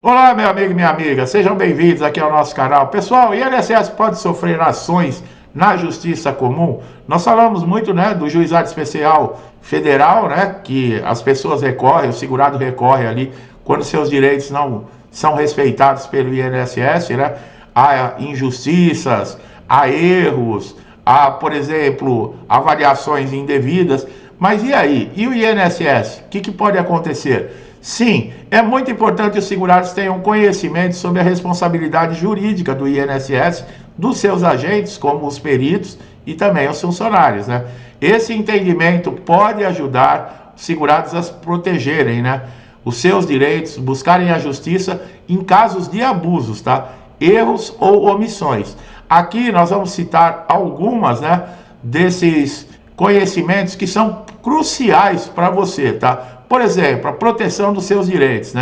Olá, meu amigo e minha amiga, sejam bem-vindos aqui ao nosso canal. Pessoal, o INSS pode sofrer ações na Justiça Comum? Nós falamos muito, do Juizado Especial Federal, que as pessoas recorrem, o segurado recorre ali quando seus direitos não são respeitados pelo INSS, Há injustiças, há erros, há, por exemplo, avaliações indevidas. Mas e aí? E o INSS? O que pode acontecer? Sim, é muito importante que os segurados tenham conhecimento sobre a responsabilidade jurídica do INSS, dos seus agentes, como os peritos e também os funcionários, Esse entendimento pode ajudar os segurados a se protegerem, os seus direitos, buscarem a justiça em casos de abusos, Erros ou omissões. Aqui nós vamos citar algumas, desses conhecimentos que são cruciais para você, Por exemplo, a proteção dos seus direitos,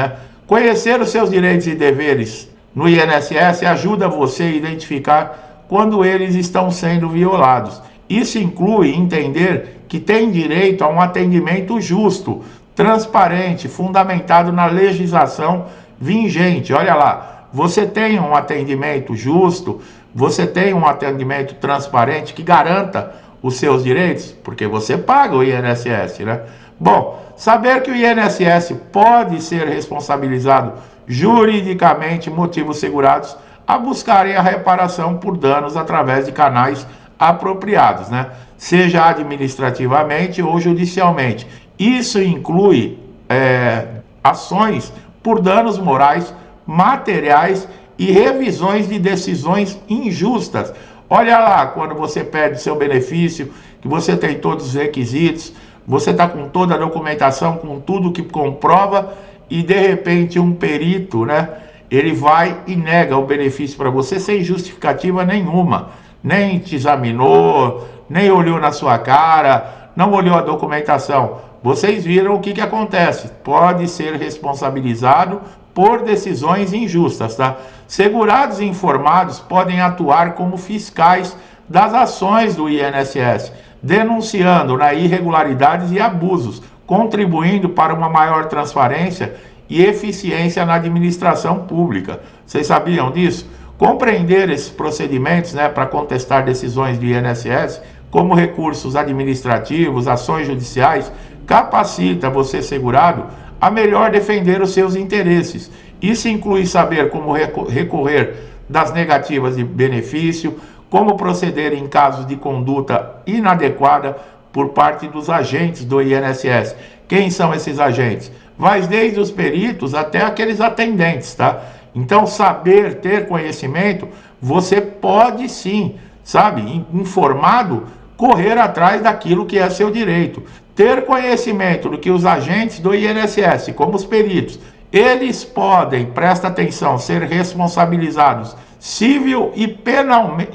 Conhecer os seus direitos e deveres no INSS ajuda você a identificar quando eles estão sendo violados. Isso inclui entender que tem direito a um atendimento justo, transparente, fundamentado na legislação vigente. Olha lá, você tem um atendimento justo, você tem um atendimento transparente que garanta os seus direitos, porque você paga o INSS, Bom, saber que o INSS pode ser responsabilizado juridicamente motiva os segurados a buscarem a reparação por danos através de canais apropriados, Seja administrativamente ou judicialmente. Isso inclui ações por danos morais, materiais e revisões de decisões injustas. Olha lá, quando você perde seu benefício, que você tem todos os requisitos, você está com toda a documentação, com tudo que comprova, e de repente um perito, ele vai e nega o benefício para você sem justificativa nenhuma. Nem te examinou, nem olhou na sua cara, não olhou a documentação. Vocês viram o que acontece. Pode ser responsabilizado por decisões injustas, Segurados e informados podem atuar como fiscais das ações do INSS, denunciando irregularidades e abusos, contribuindo para uma maior transparência e eficiência na administração pública. Vocês sabiam disso? Compreender esses procedimentos, para contestar decisões do INSS, como recursos administrativos, ações judiciais, capacita você, segurado, a melhor defender os seus interesses. Isso inclui saber como recorrer das negativas de benefício, como proceder em casos de conduta inadequada por parte dos agentes do INSS. Quem são esses agentes? Vai desde os peritos até aqueles atendentes, Então, saber, ter conhecimento, você pode sim, informado, correr atrás daquilo que é seu direito. Ter conhecimento do que os agentes do INSS, como os peritos, eles podem, presta atenção, ser responsabilizados civil e penalmente,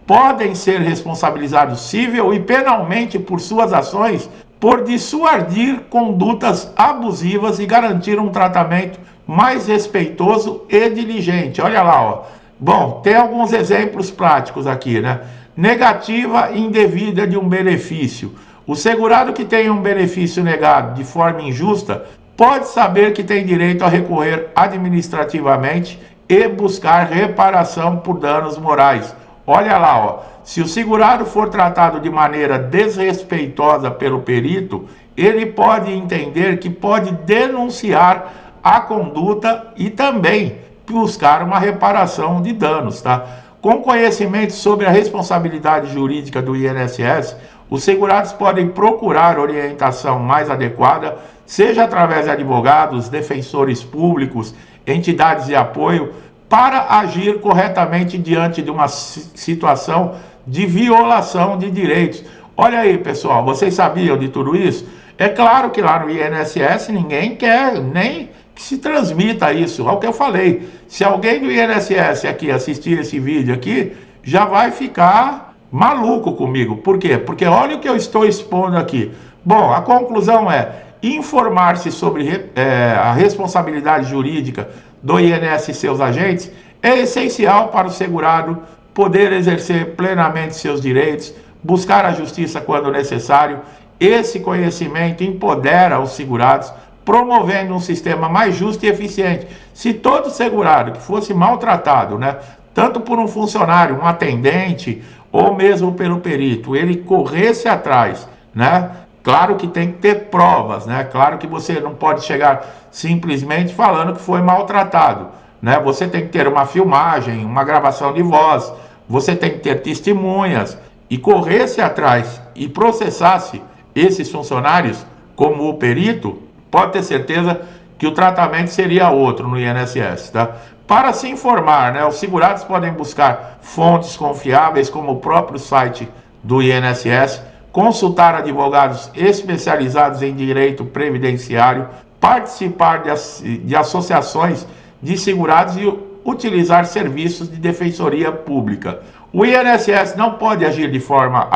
podem ser responsabilizados civil e penalmente por suas ações por dissuadir condutas abusivas e garantir um tratamento mais respeitoso e diligente. Olha lá, Bom, tem alguns exemplos práticos aqui, Negativa indevida de um benefício. O segurado que tem um benefício negado de forma injusta pode saber que tem direito a recorrer administrativamente e buscar reparação por danos morais. Olha lá, se o segurado for tratado de maneira desrespeitosa pelo perito, ele pode entender que pode denunciar a conduta e também buscar uma reparação de danos, Com conhecimento sobre a responsabilidade jurídica do INSS, os segurados podem procurar orientação mais adequada, seja através de advogados, defensores públicos, entidades de apoio, para agir corretamente diante de uma situação de violação de direitos. Olha aí, pessoal, vocês sabiam de tudo isso? É claro que lá no INSS ninguém quer nem que se transmita isso. É o que eu falei. Se alguém do INSS aqui assistir esse vídeo aqui, já vai ficar maluco comigo. Por quê? Porque olha o que eu estou expondo aqui. Bom, a conclusão é informar-se sobre a responsabilidade jurídica do INSS e seus agentes é essencial para o segurado poder exercer plenamente seus direitos, buscar a justiça quando necessário. Esse conhecimento empodera os segurados promovendo um sistema mais justo e eficiente. Se todo segurado que fosse maltratado, né, tanto por um funcionário, um atendente, ou mesmo pelo perito, ele corresse atrás, né? Claro que tem que ter provas, né? Claro que você não pode chegar simplesmente falando que foi maltratado, né? Você tem que ter uma filmagem, uma gravação de voz, você tem que ter testemunhas e corresse atrás e processasse esses funcionários como o perito, pode ter certeza que o tratamento seria outro no INSS, tá? Para se informar, né, os segurados podem buscar fontes confiáveis como o próprio site do INSS, consultar advogados especializados em direito previdenciário, participar de associações de segurados e utilizar serviços de defensoria pública. O INSS não pode agir de forma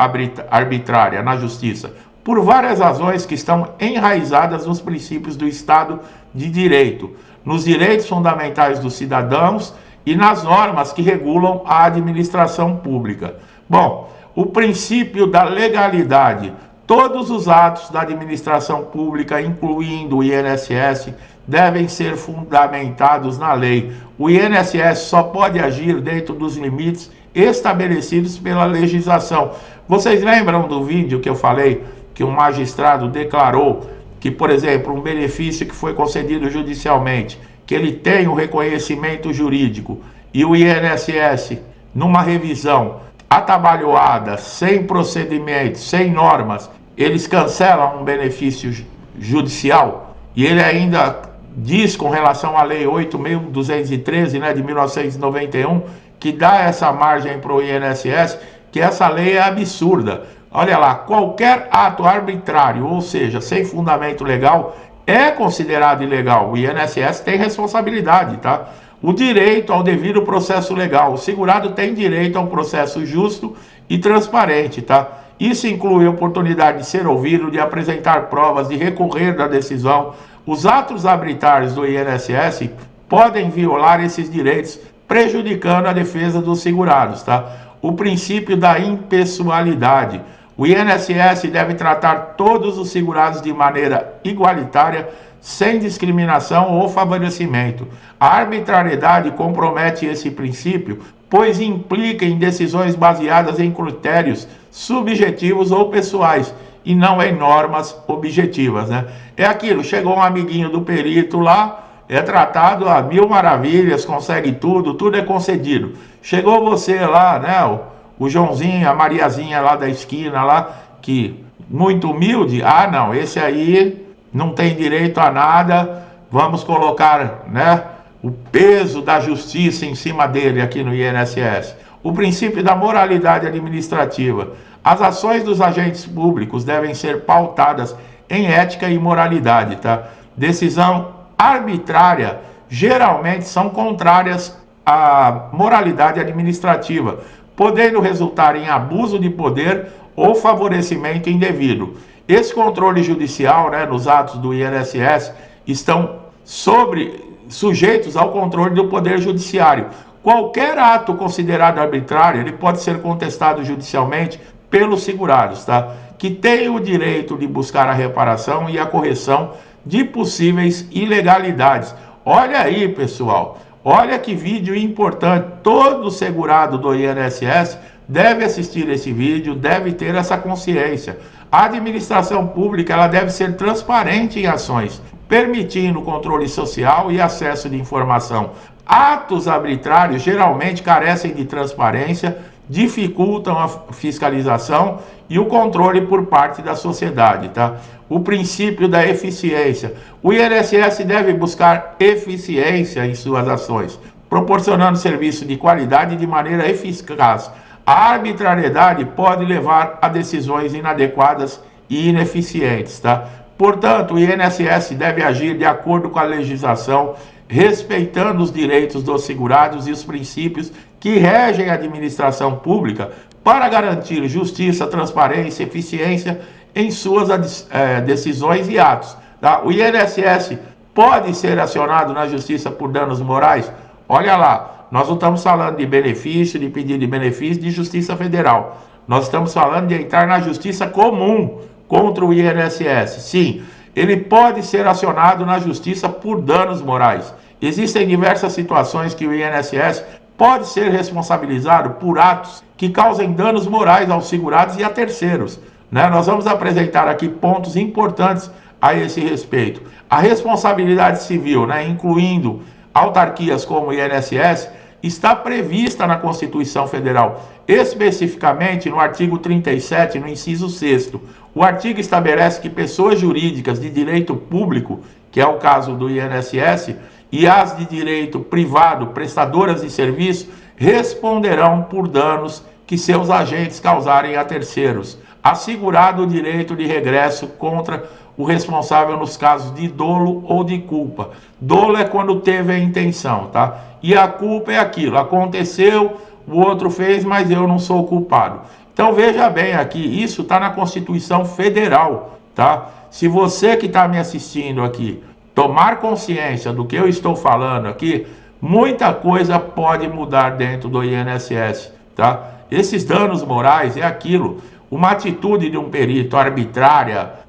arbitrária na justiça, por várias razões que estão enraizadas nos princípios do Estado de Direito, nos direitos fundamentais dos cidadãos e nas normas que regulam a administração pública. Bom, o princípio da legalidade. Todos os atos da administração pública, incluindo o INSS, devem ser fundamentados na lei. O INSS só pode agir dentro dos limites estabelecidos pela legislação. Vocês lembram do vídeo que eu falei que um magistrado declarou que, por exemplo, um benefício que foi concedido judicialmente, que ele tem o reconhecimento jurídico e o INSS, numa revisão atabalhoada, sem procedimento, sem normas, eles cancelam um benefício judicial e ele ainda diz com relação à lei 8.213, né, de 1991, que dá essa margem para o INSS, que essa lei é absurda. Olha lá, qualquer ato arbitrário, ou seja, sem fundamento legal, é considerado ilegal. O INSS tem responsabilidade, tá? O direito ao devido processo legal. O segurado tem direito a um processo justo e transparente, tá? Isso inclui a oportunidade de ser ouvido, de apresentar provas, de recorrer da decisão. Os atos arbitrários do INSS podem violar esses direitos, prejudicando a defesa dos segurados, tá? O princípio da impessoalidade. O INSS deve tratar todos os segurados de maneira igualitária, sem discriminação ou favorecimento. A arbitrariedade compromete esse princípio, pois implica em decisões baseadas em critérios subjetivos ou pessoais, e não em normas objetivas, né? É aquilo, chegou um amiguinho do perito lá, é tratado a mil maravilhas, consegue tudo, tudo é concedido. Chegou você lá, né, o Joãozinho, a Mariazinha lá da esquina lá, que muito humilde, ah não, esse aí não tem direito a nada, vamos colocar, né, o peso da justiça em cima dele aqui no INSS. O princípio da moralidade administrativa. As ações dos agentes públicos devem ser pautadas em ética e moralidade, tá? Decisão arbitrária geralmente são contrárias à moralidade administrativa, podendo resultar em abuso de poder ou favorecimento indevido. Esse controle judicial, né, nos atos do INSS estão sujeitos ao controle do Poder Judiciário. Qualquer ato considerado arbitrário, ele pode ser contestado judicialmente pelos segurados, tá? Que têm o direito de buscar a reparação e a correção de possíveis ilegalidades. Olha aí, pessoal, olha que vídeo importante. Todo segurado do INSS deve assistir esse vídeo, deve ter essa consciência. A administração pública, ela deve ser transparente em ações, permitindo controle social e acesso de informação. Atos arbitrários geralmente carecem de transparência, dificultam a fiscalização e o controle por parte da sociedade, tá? O princípio da eficiência. O INSS deve buscar eficiência em suas ações, proporcionando serviço de qualidade de maneira eficaz. A arbitrariedade pode levar a decisões inadequadas e ineficientes, tá? Portanto, o INSS deve agir de acordo com a legislação, respeitando os direitos dos segurados e os princípios que regem a administração pública para garantir justiça, transparência e eficiência em suas decisões e atos, tá? O INSS pode ser acionado na justiça por danos morais? Olha lá, nós não estamos falando de benefício, de pedido de benefício, de justiça federal. Nós estamos falando de entrar na justiça comum contra o INSS. Sim, ele pode ser acionado na justiça por danos morais. Existem diversas situações que o INSS pode ser responsabilizado por atos que causem danos morais aos segurados e a terceiros, né? Nós vamos apresentar aqui pontos importantes a esse respeito. A responsabilidade civil, né, incluindo autarquias como o INSS, está prevista na Constituição Federal, especificamente no artigo 37, no inciso 6º. O artigo estabelece que pessoas jurídicas de direito público, que é o caso do INSS, e as de direito privado, prestadoras de serviço, responderão por danos que seus agentes causarem a terceiros, assegurado o direito de regresso contra o responsável nos casos de dolo ou de culpa. Dolo é quando teve a intenção, tá? E a culpa é aquilo, aconteceu, o outro fez, mas eu não sou culpado. Então veja bem aqui, isso está na Constituição Federal, tá? Se você que está me assistindo aqui tomar consciência do que eu estou falando aqui, muita coisa pode mudar dentro do INSS, tá? Esses danos morais é aquilo, uma atitude de um perito arbitrária,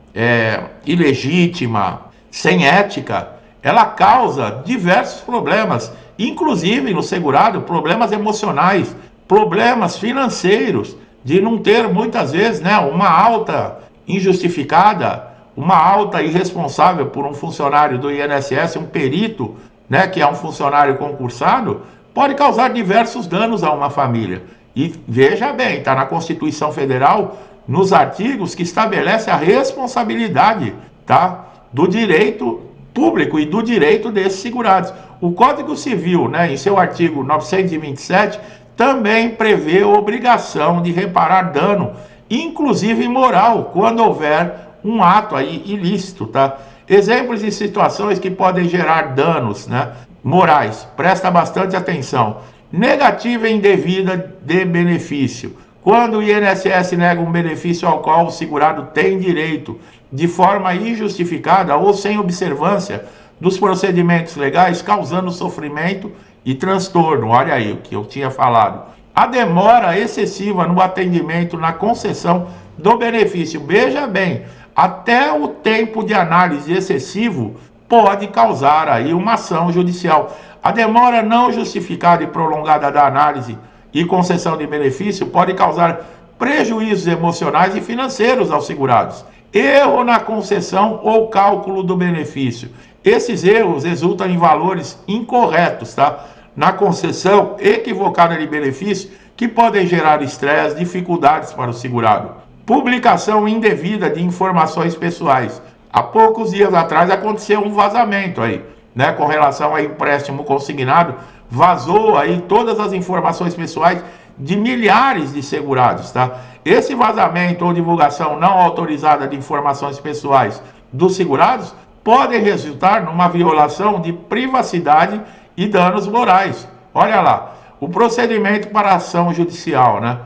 ilegítima, sem ética, ela causa diversos problemas, inclusive no segurado, problemas emocionais, problemas financeiros, de não ter muitas vezes, né, uma alta injustificada, uma alta irresponsável por um funcionário do INSS, um perito, né, que é um funcionário concursado, pode causar diversos danos a uma família. E veja bem, está na Constituição Federal, nos artigos que estabelece a responsabilidade, tá, do direito público e do direito desses segurados. O Código Civil, né, em seu artigo 927, também prevê a obrigação de reparar dano, inclusive moral, quando houver um ato aí ilícito, tá? Exemplos de situações que podem gerar danos, né, morais. Presta bastante atenção. Negativa indevida de benefício. Quando o INSS nega um benefício ao qual o segurado tem direito de forma injustificada ou sem observância dos procedimentos legais, causando sofrimento e transtorno. Olha aí o que eu tinha falado. A demora excessiva no atendimento na concessão do benefício. Veja bem, até o tempo de análise excessivo pode causar aí uma ação judicial. A demora não justificada e prolongada da análise e concessão de benefício pode causar prejuízos emocionais e financeiros aos segurados. Erro na concessão ou cálculo do benefício. Esses erros resultam em valores incorretos, tá? Na concessão equivocada de benefício, que podem gerar estresse, dificuldades para o segurado. Publicação indevida de informações pessoais. Há poucos dias atrás aconteceu um vazamento aí, né, com relação a empréstimo consignado, vazou aí todas as informações pessoais de milhares de segurados, tá? Esse vazamento ou divulgação não autorizada de informações pessoais dos segurados podem resultar numa violação de privacidade e danos morais. Olha lá, o procedimento para ação judicial, né?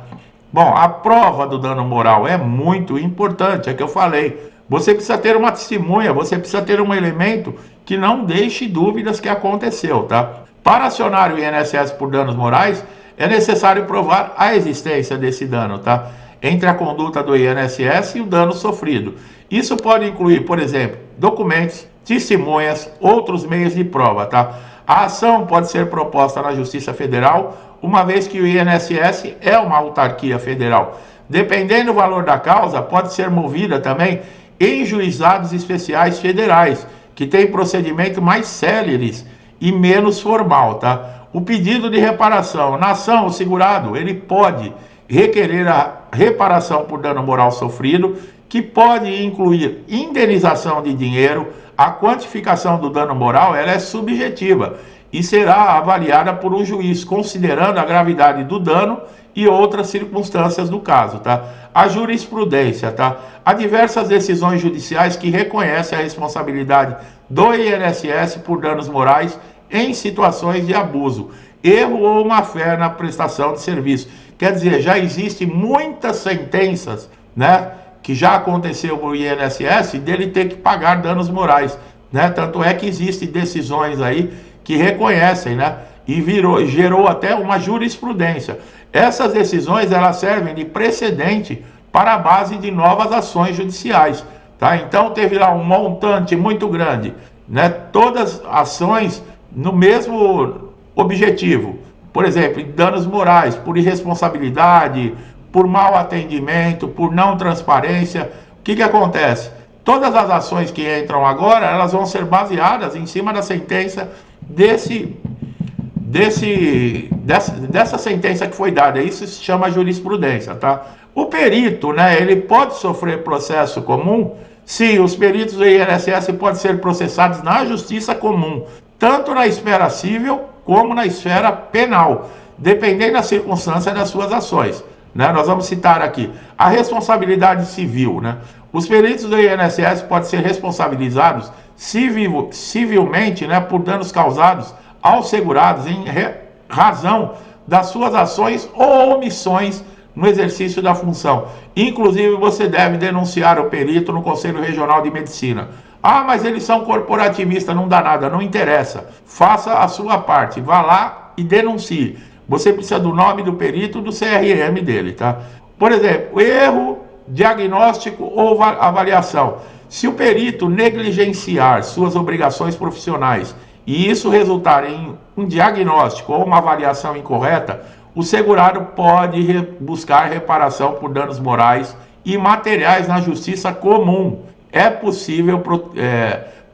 Bom, a prova do dano moral é muito importante, é que eu falei. Você precisa ter uma testemunha, você precisa ter um elemento que não deixe dúvidas que aconteceu, tá? Para acionar o INSS por danos morais, é necessário provar a existência desse dano, tá? Entre a conduta do INSS e o dano sofrido. Isso pode incluir, por exemplo, documentos, testemunhas, outros meios de prova, tá? A ação pode ser proposta na Justiça Federal, uma vez que o INSS é uma autarquia federal. Dependendo do valor da causa, pode ser movida também em juizados especiais federais, que têm procedimentos mais céleres e menos formal, tá? O pedido de reparação. Na ação, o segurado, ele pode requerer a reparação por dano moral sofrido, que pode incluir indenização de dinheiro. A quantificação do dano moral, ela é subjetiva e será avaliada por um juiz, considerando a gravidade do dano e outras circunstâncias do caso, tá? A jurisprudência, tá? Há diversas decisões judiciais que reconhecem a responsabilidade do INSS por danos morais em situações de abuso, erro ou má-fé na prestação de serviço. Quer dizer, já existem muitas sentenças, né, que já aconteceu com o INSS dele ter que pagar danos morais, né? Tanto é que existem decisões aí que reconhecem, né, e gerou até uma jurisprudência. Essas decisões, elas servem de precedente para a base de novas ações judiciais, tá? Então teve lá um montante muito grande, né? Todas ações no mesmo objetivo. Por exemplo, danos morais, por irresponsabilidade, por mau atendimento, por não transparência. O que acontece? Todas as ações que entram agora, elas vão ser baseadas em cima da sentença dessa sentença que foi dada. Isso se chama jurisprudência, tá? O perito, né, ele pode sofrer processo comum. Sim, os peritos do INSS podem ser processados na justiça comum, tanto na esfera civil como na esfera penal, dependendo da circunstância das suas ações, né? Nós vamos citar aqui a responsabilidade civil, né? Os peritos do INSS podem ser responsabilizados civilmente, né, por danos causados aos segurados em razão das suas ações ou omissões no exercício da função. Inclusive, você deve denunciar o perito no Conselho Regional de Medicina. Ah, mas eles são corporativistas, não dá nada, não interessa. Faça a sua parte, vá lá e denuncie. Você precisa do nome do perito, do CRM dele, tá? Por exemplo, erro, diagnóstico ou avaliação. Se o perito negligenciar suas obrigações profissionais e isso resultar em um diagnóstico ou uma avaliação incorreta, o segurado pode buscar reparação por danos morais e materiais na justiça comum. É possível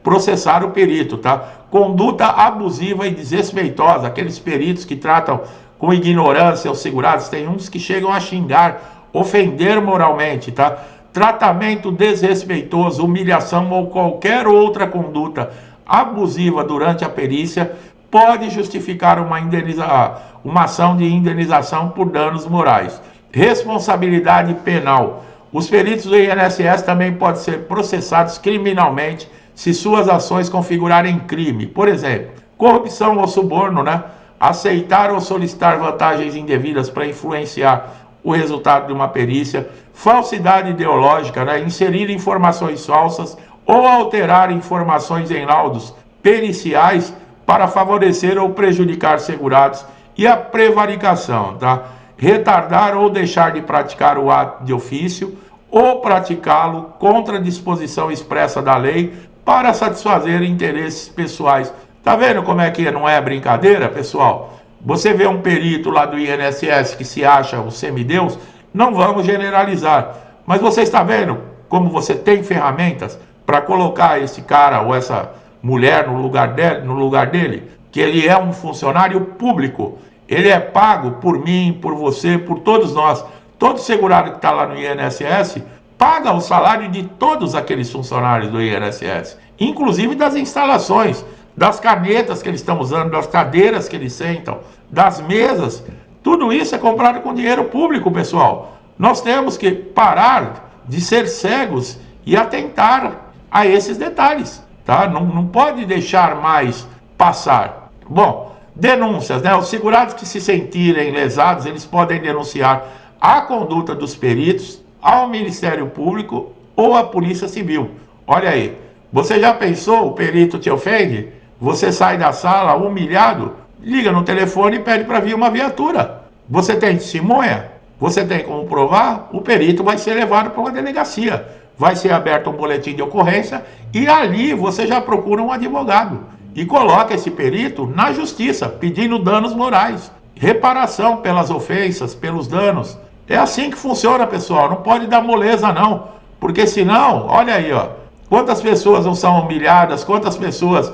processar o perito, tá? Conduta abusiva e desrespeitosa, aqueles peritos que tratam com ignorância os segurados, tem uns que chegam a xingar, ofender moralmente, tá? Tratamento desrespeitoso, humilhação ou qualquer outra conduta abusiva durante a perícia pode justificar uma ação de indenização por danos morais. Responsabilidade penal. Os peritos do INSS também podem ser processados criminalmente se suas ações configurarem crime. Por exemplo, corrupção ou suborno, né? Aceitar ou solicitar vantagens indevidas para influenciar o resultado de uma perícia, falsidade ideológica, né? Inserir informações falsas ou alterar informações em laudos periciais para favorecer ou prejudicar segurados, e a prevaricação, tá? Retardar ou deixar de praticar o ato de ofício ou praticá-lo contra a disposição expressa da lei para satisfazer interesses pessoais. Tá vendo como é que não é brincadeira, pessoal? Você vê um perito lá do INSS que se acha um semideus, não vamos generalizar, mas você está vendo como você tem ferramentas para colocar esse cara ou essa mulher no lugar dele, que ele é um funcionário público, ele é pago por mim, por você, por todos nós. Todo segurado que está lá no INSS paga o salário de todos aqueles funcionários do INSS, inclusive das instalações, das canetas que eles estão usando, das cadeiras que eles sentam, das mesas. Tudo isso é comprado com dinheiro público, pessoal. Nós temos que parar de ser cegos e atentar a esses detalhes, tá? Não pode deixar mais passar. Bom, denúncias, né? Os segurados que se sentirem lesados, eles podem denunciar a conduta dos peritos ao Ministério Público ou à Polícia Civil. Olha aí, você já pensou, o perito te ofende? Você sai da sala humilhado, liga no telefone e pede para vir uma viatura. Você tem testemunha? Você tem como provar? O perito vai ser levado para uma delegacia. Vai ser aberto um boletim de ocorrência e ali você já procura um advogado e coloca esse perito na justiça, pedindo danos morais, reparação pelas ofensas, pelos danos. É assim que funciona, pessoal. Não pode dar moleza, não. Porque senão, olha aí, ó, quantas pessoas não são humilhadas, quantas pessoas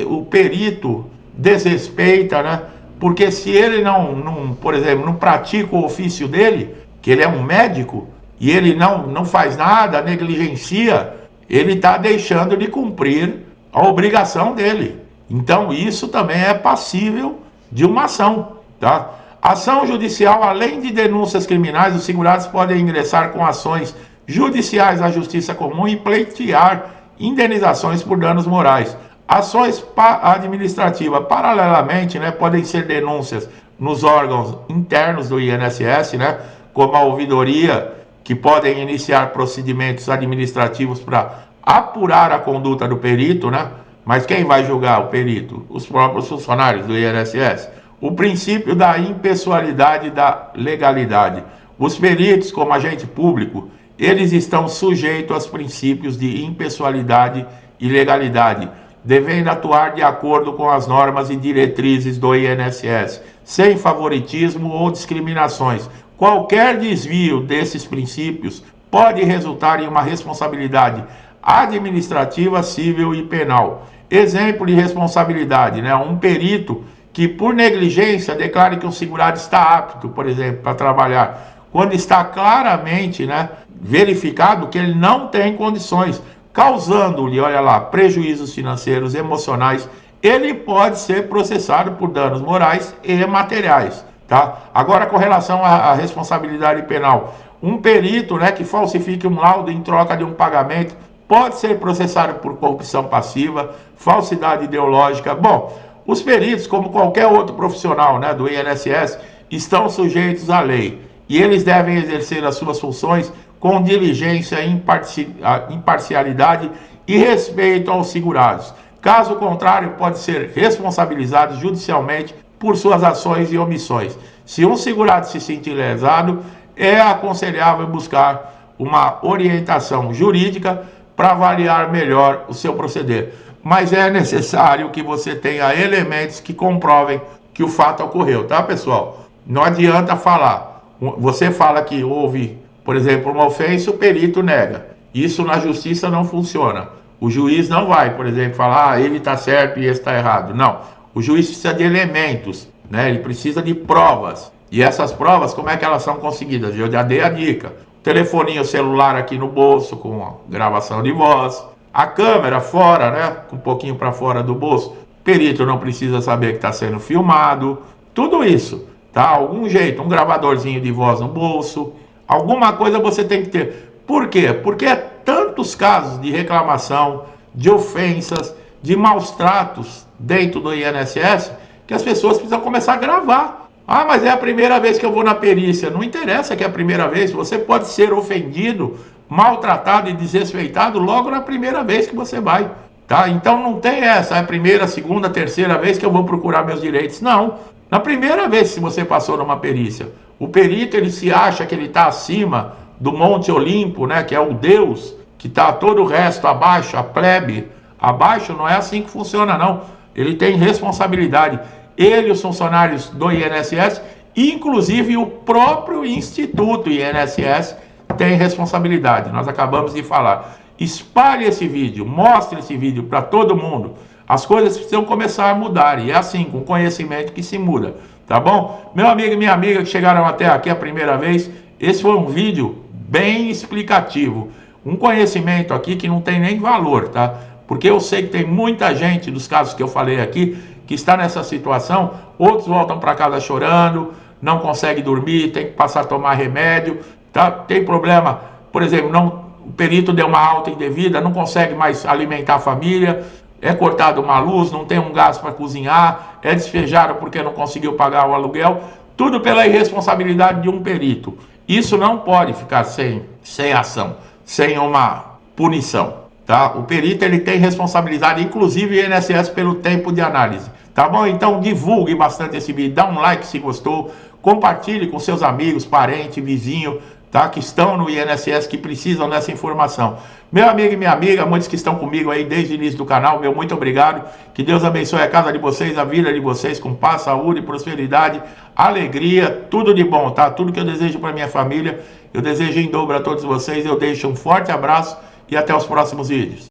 o perito desrespeita, né? Porque se ele por exemplo, não pratica o ofício dele, que ele é um médico, e ele não faz nada, negligencia, ele está deixando de cumprir a obrigação dele. Então isso também é passível de uma ação, tá? Ação judicial, além de denúncias criminais, os segurados podem ingressar com ações judiciais à Justiça Comum e pleitear indenizações por danos morais. Ações administrativas, paralelamente, né, podem ser denúncias nos órgãos internos do INSS, né, como a ouvidoria, que podem iniciar procedimentos administrativos para apurar a conduta do perito, né? Mas quem vai julgar o perito? Os próprios funcionários do INSS. O princípio da impessoalidade e da legalidade. Os peritos, como agente público, eles estão sujeitos aos princípios de impessoalidade e legalidade, devendo atuar de acordo com as normas e diretrizes do INSS, sem favoritismo ou discriminações. Qualquer desvio desses princípios pode resultar em uma responsabilidade administrativa, civil e penal. Exemplo de responsabilidade, né? Um perito que por negligência declare que o segurado está apto, por exemplo, para trabalhar, quando está claramente, né, verificado que ele não tem condições, causando-lhe, olha lá, prejuízos financeiros, emocionais, ele pode ser processado por danos morais e materiais, tá? Agora, com relação à responsabilidade penal, um perito, né, que falsifique um laudo em troca de um pagamento pode ser processado por corrupção passiva, falsidade ideológica. Bom, os peritos, como qualquer outro profissional, né, do INSS, estão sujeitos à lei e eles devem exercer as suas funções com diligência, imparcialidade e respeito aos segurados. Caso contrário, pode ser responsabilizado judicialmente por suas ações e omissões. Se um segurado se sentir lesado, é aconselhável buscar uma orientação jurídica para avaliar melhor o seu proceder. Mas é necessário que você tenha elementos que comprovem que o fato ocorreu, tá, pessoal? Não adianta falar. Você fala que houve, por exemplo, uma ofensa, o perito nega. Isso na justiça não funciona. O juiz não vai, por exemplo, falar, ele está certo e esse está errado. Não. O juiz precisa de elementos, né? Ele precisa de provas. E essas provas, como é que elas são conseguidas? Eu já dei a dica. Telefoninho celular aqui no bolso, com a gravação de voz. A câmera fora, né? Um pouquinho para fora do bolso. O perito não precisa saber que está sendo filmado. Tudo isso, tá? Algum jeito, um gravadorzinho de voz no bolso. Alguma coisa você tem que ter. Por quê? Porque é tantos casos de reclamação, de ofensas, de maus tratos dentro do INSS, que as pessoas precisam começar a gravar. Ah, mas é a primeira vez que eu vou na perícia. Não interessa que é a primeira vez. Você pode ser ofendido, maltratado e desrespeitado logo na primeira vez que você vai, tá? Então não tem essa, é a primeira, segunda, terceira vez que eu vou procurar meus direitos. Não. Na primeira vez que você passou numa perícia, o perito, ele se acha que ele está acima do Monte Olimpo, né? Que é o Deus, que está todo o resto abaixo, a plebe abaixo. Não é assim que funciona, não. Ele tem responsabilidade. Ele e os funcionários do INSS, inclusive o próprio Instituto INSS, tem responsabilidade. Nós acabamos de falar. Espalhe esse vídeo, mostre esse vídeo para todo mundo. As coisas precisam começar a mudar, e é assim, com conhecimento que se muda, tá bom? Meu amigo e minha amiga que chegaram até aqui a primeira vez, esse foi um vídeo bem explicativo. Um conhecimento aqui que não tem nem valor, tá? Porque eu sei que tem muita gente, dos casos que eu falei aqui, que está nessa situação. Outros voltam para casa chorando, não conseguem dormir, tem que passar a tomar remédio, tá? Tem problema, por exemplo, o perito deu uma alta indevida, não consegue mais alimentar a família, é cortado uma luz, não tem um gás para cozinhar, é despejado porque não conseguiu pagar o aluguel, tudo pela irresponsabilidade de um perito. Isso não pode ficar sem ação, sem uma punição, tá? O perito, ele tem responsabilidade, inclusive o INSS, pelo tempo de análise, tá bom? Então divulgue bastante esse vídeo, dá um like se gostou, compartilhe com seus amigos, parentes, vizinho, tá? Que estão no INSS, que precisam dessa informação. Meu amigo e minha amiga, muitos que estão comigo aí desde o início do canal, meu muito obrigado. Que Deus abençoe a casa de vocês, a vida de vocês, com paz, saúde, prosperidade, alegria, tudo de bom, tá? Tudo que eu desejo para minha família, eu desejo em dobro a todos vocês. Eu deixo um forte abraço e até os próximos vídeos.